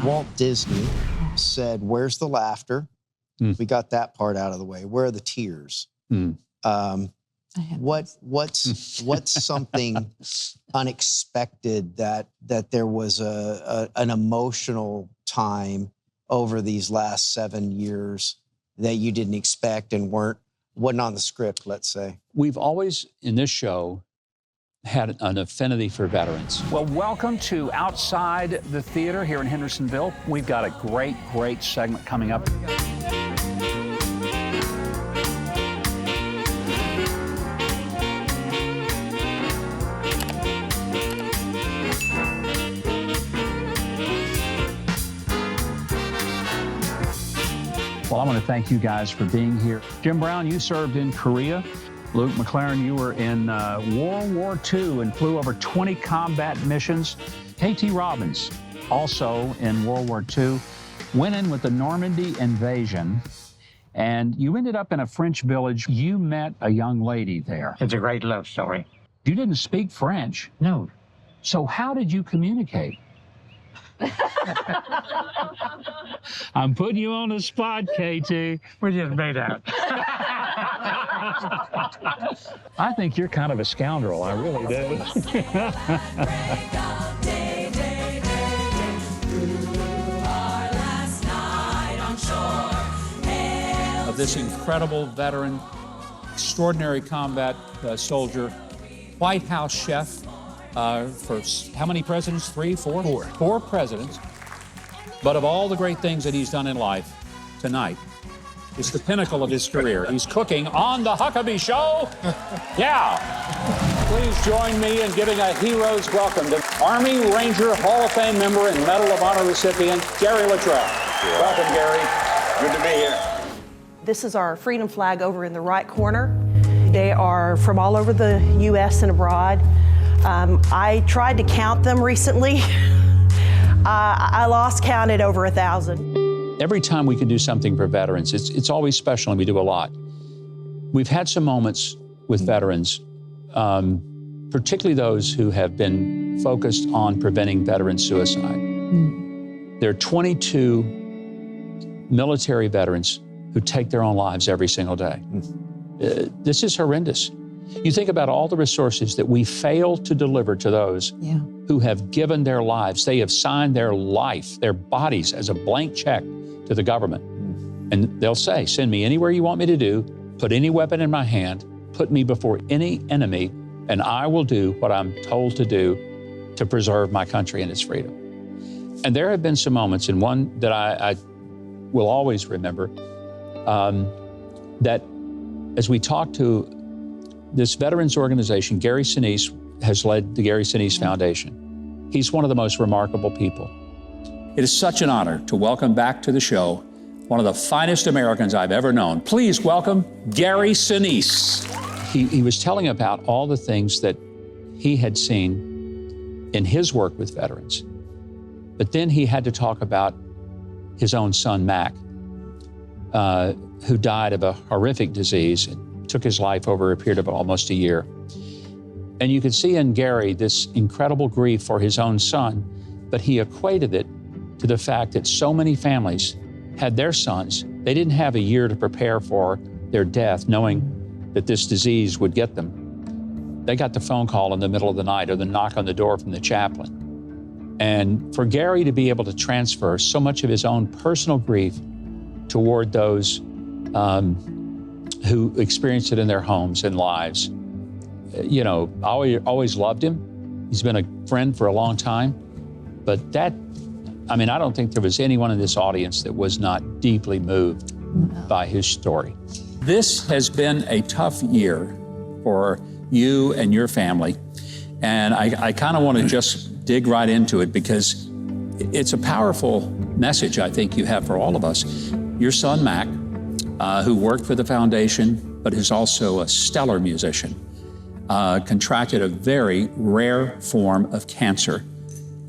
Walt Disney said, "Where's the laughter?" We got that part out of the way. Where are the tears? What's something unexpected that there was an emotional time over these last 7 years that you didn't expect and wasn't on the script, let's say? We've always, in this show, had an affinity for veterans. Well, welcome to Outside the Theater here in Hendersonville. We've got a great segment coming up. Well, I want to thank you guys for being here. Jim Brown, you served in Korea. Luke McLaren, you were in World War II and flew over 20 combat missions. K.T. Robbins, also in World War II, went in with the Normandy invasion, and you ended up in a French village. You met a young lady there. It's a great love story. You didn't speak French. No. So how did you communicate? I'm putting you on the spot, KT. We just made out. I think you're kind of a scoundrel. I really do. Of this incredible veteran, extraordinary combat soldier, White House chef, for how many presidents? 3, 4? 4. 4 presidents. But of all the great things that he's done in life, tonight is the pinnacle of his career. He's cooking on the Huckabee Show. Yeah. Please join me in giving a hero's welcome to Army Ranger Hall of Fame member and Medal of Honor recipient, Gary Luttrell. Welcome, Gary. Good to be here. This is our freedom flag over in the right corner. They are from all over the U.S. and abroad. I tried to count them recently. I lost count at over 1,000. Every time we can do something for veterans, it's always special, and we do a lot. We've had some moments with veterans, particularly those who have been focused on preventing veteran suicide. There are 22 military veterans who take their own lives every single day. This is horrendous. You think about all the resources that we fail to deliver to those who have given their lives. They have signed their life, their bodies, as a blank check to the government. And they'll say, send me anywhere you want me to do, put any weapon in my hand, put me before any enemy, and I will do what I'm told to do to preserve my country and its freedom. And there have been some moments, and one that I will always remember, that as we talk to this veterans organization, Gary Sinise has led the Gary Sinise Foundation. He's one of the most remarkable people. It is such an honor to welcome back to the show one of the finest Americans I've ever known. Please welcome Gary Sinise. He was telling about all the things that he had seen in his work with veterans. But then he had to talk about his own son, Mac, who died of a horrific disease and took his life over a period of almost a year. And you could see in Gary this incredible grief for his own son, but he equated it to the fact that so many families had their sons. They didn't have a year to prepare for their death, knowing that this disease would get them. They got the phone call in the middle of the night or the knock on the door from the chaplain. And for Gary to be able to transfer so much of his own personal grief toward those who experienced it in their homes and lives. You know, I always loved him. He's been a friend for a long time. But that, I mean, I don't think there was anyone in this audience that was not deeply moved by his story. This has been a tough year for you and your family. And I kind of want to just dig right into it because it's a powerful message I think you have for all of us. Your son, Mac, who worked for the foundation, but is also a stellar musician, contracted a very rare form of cancer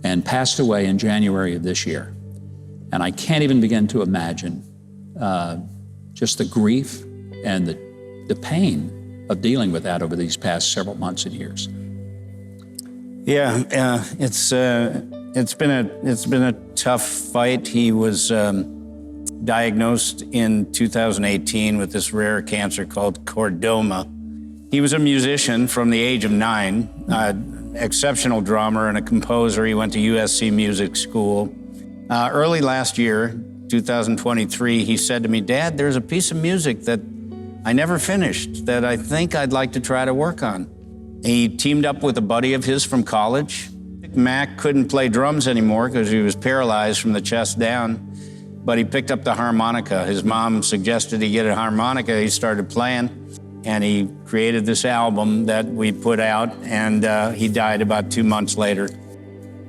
and passed away in January of this year. And I can't even begin to imagine just the grief and the pain of dealing with that over these past several months and years. Yeah, it's It's been a tough fight. He was diagnosed in 2018 with this rare cancer called chordoma. He was a musician from the age of 9, exceptional drummer and a composer. He went to USC Music School. Early last year, 2023, he said to me, "Dad, there's a piece of music that I never finished that I think I'd like to try to work on." He teamed up with a buddy of his from college. Mac couldn't play drums anymore because he was paralyzed from the chest down, but he picked up the harmonica. His mom suggested he get a harmonica. He started playing, and he created this album that we put out, and he died about 2 months later.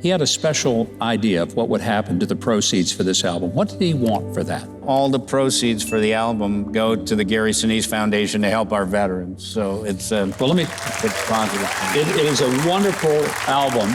He had a special idea of what would happen to the proceeds for this album. What did he want for that? All the proceeds for the album go to the Gary Sinise Foundation to help our veterans. So it's Well, let me. it's positive. It is a wonderful album.